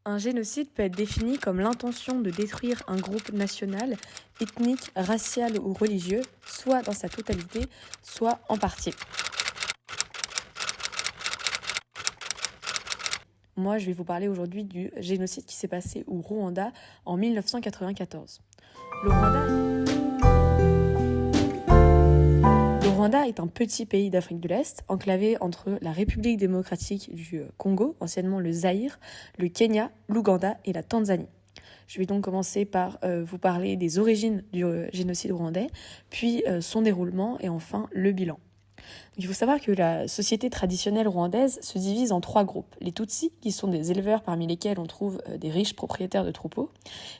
Un génocide peut être défini comme l'intention de détruire un groupe national, ethnique, racial ou religieux, soit dans sa totalité, soit en partie. Moi, je vais vous parler aujourd'hui du génocide qui s'est passé au Rwanda en 1994. Le Rwanda Le Rwanda est un petit pays d'Afrique de l'Est, enclavé entre la République démocratique du Congo, anciennement le Zaïre, le Kenya, l'Ouganda et la Tanzanie. Je vais donc commencer par vous parler des origines du génocide rwandais, puis son déroulement et enfin le bilan. Il faut savoir que la société traditionnelle rwandaise se divise en trois groupes. Les Tutsis, qui sont des éleveurs parmi lesquels on trouve des riches propriétaires de troupeaux.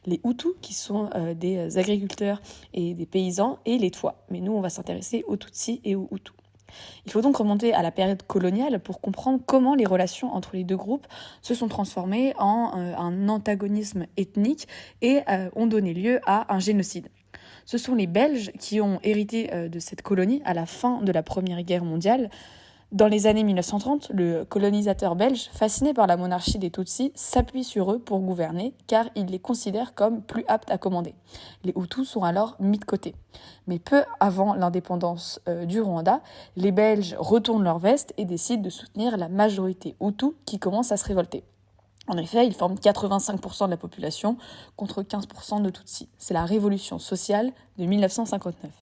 Les Hutus, qui sont des agriculteurs et des paysans. Et les Twa. Mais nous, on va s'intéresser aux Tutsis et aux Hutus. Il faut donc remonter à la période coloniale pour comprendre comment les relations entre les deux groupes se sont transformées en un antagonisme ethnique et ont donné lieu à un génocide. Ce sont les Belges qui ont hérité de cette colonie à la fin de la Première Guerre mondiale. Dans les années 1930, le colonisateur belge, fasciné par la monarchie des Tutsis, s'appuie sur eux pour gouverner car il les considère comme plus aptes à commander. Les Hutus sont alors mis de côté. Mais peu avant l'indépendance du Rwanda, les Belges retournent leur veste et décident de soutenir la majorité Hutu qui commence à se révolter. En effet, ils forment 85% de la population contre 15% de Tutsis. C'est la révolution sociale de 1959.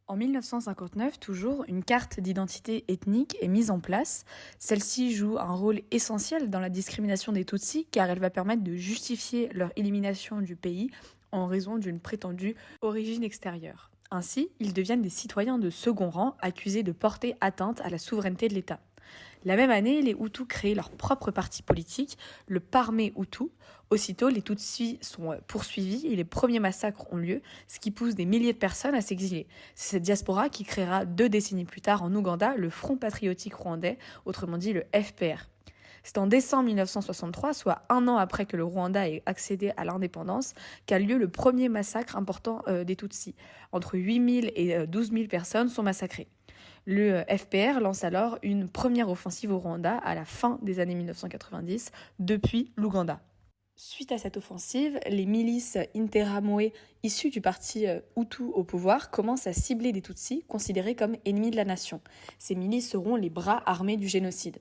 En 1959, toujours, une carte d'identité ethnique est mise en place. Celle-ci joue un rôle essentiel dans la discrimination des Tutsis car elle va permettre de justifier leur élimination du pays en raison d'une prétendue origine extérieure. Ainsi, ils deviennent des citoyens de second rang accusés de porter atteinte à la souveraineté de l'État. La même année, les Hutus créent leur propre parti politique, le Parmé Hutu. Aussitôt, les Tutsis sont poursuivis et les premiers massacres ont lieu, ce qui pousse des milliers de personnes à s'exiler. C'est cette diaspora qui créera 2 décennies plus tard en Ouganda le Front patriotique rwandais, autrement dit le FPR. C'est en décembre 1963, soit un an après que le Rwanda ait accédé à l'indépendance, qu'a lieu le premier massacre important des Tutsis. Entre 8 000 et 12 000 personnes sont massacrées. Le FPR lance alors une première offensive au Rwanda à la fin des années 1990 depuis l'Ouganda. Suite à cette offensive, les milices Interahamwe issues du parti Hutu au pouvoir commencent à cibler des Tutsis considérés comme ennemis de la nation. Ces milices seront les bras armés du génocide.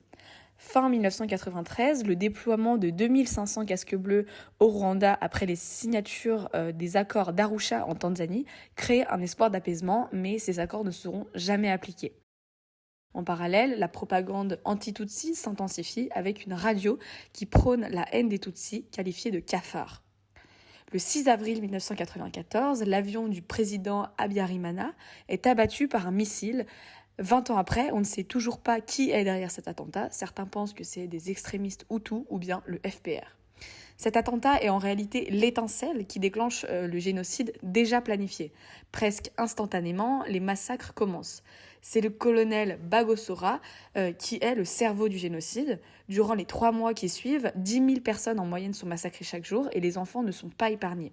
Fin 1993, le déploiement de 2500 casques bleus au Rwanda après les signatures des accords d'Arusha en Tanzanie crée un espoir d'apaisement, mais ces accords ne seront jamais appliqués. En parallèle, la propagande anti-Tutsi s'intensifie avec une radio qui prône la haine des Tutsis, qualifiée de cafards. Le 6 avril 1994, l'avion du président Habyarimana est abattu par un missile. 20 ans après, on ne sait toujours pas qui est derrière cet attentat. Certains pensent que c'est des extrémistes Hutus ou bien le FPR. Cet attentat est en réalité l'étincelle qui déclenche le génocide déjà planifié. Presque instantanément, les massacres commencent. C'est le colonel Bagosora qui est le cerveau du génocide. Durant les 3 mois qui suivent, 10 000 personnes en moyenne sont massacrées chaque jour et les enfants ne sont pas épargnés.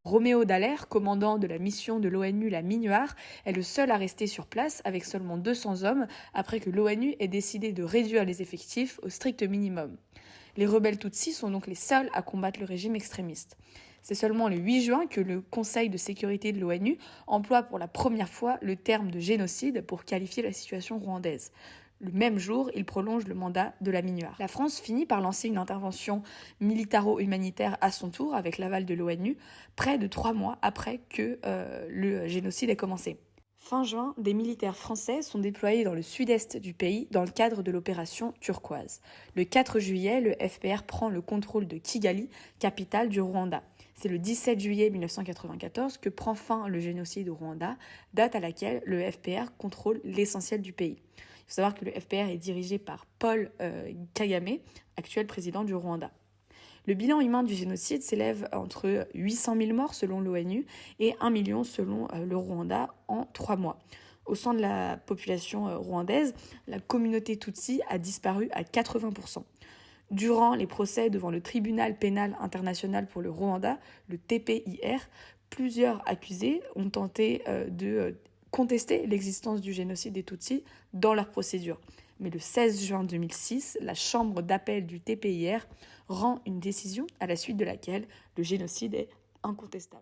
Roméo Dallaire, commandant de la mission de l'ONU la Minuar, est le seul à rester sur place avec seulement 200 hommes après que l'ONU ait décidé de réduire les effectifs au strict minimum. Les rebelles Tutsis sont donc les seuls à combattre le régime extrémiste. C'est seulement le 8 juin que le Conseil de sécurité de l'ONU emploie pour la première fois le terme de génocide pour qualifier la situation rwandaise. Le même jour, il prolonge le mandat de la Minuar. La France finit par lancer une intervention militaro-humanitaire à son tour avec l'aval de l'ONU, près de 3 mois après que le génocide ait commencé. Fin juin, des militaires français sont déployés dans le sud-est du pays dans le cadre de l'opération Turquoise. Le 4 juillet, le FPR prend le contrôle de Kigali, capitale du Rwanda. C'est le 17 juillet 1994 que prend fin le génocide au Rwanda, date à laquelle le FPR contrôle l'essentiel du pays. Il faut savoir que le FPR est dirigé par Paul Kagame, actuel président du Rwanda. Le bilan humain du génocide s'élève entre 800 000 morts selon l'ONU et 1 million selon le Rwanda en 3 mois. Au sein de la population rwandaise, la communauté Tutsi a disparu à 80%. Durant les procès devant le tribunal pénal international pour le Rwanda, le TPIR, plusieurs accusés ont tenté de contester l'existence du génocide des Tutsis dans leur procédure. mais le 16 juin 2006, la chambre d'appel du TPIR rend une décision à la suite de laquelle le génocide est incontestable.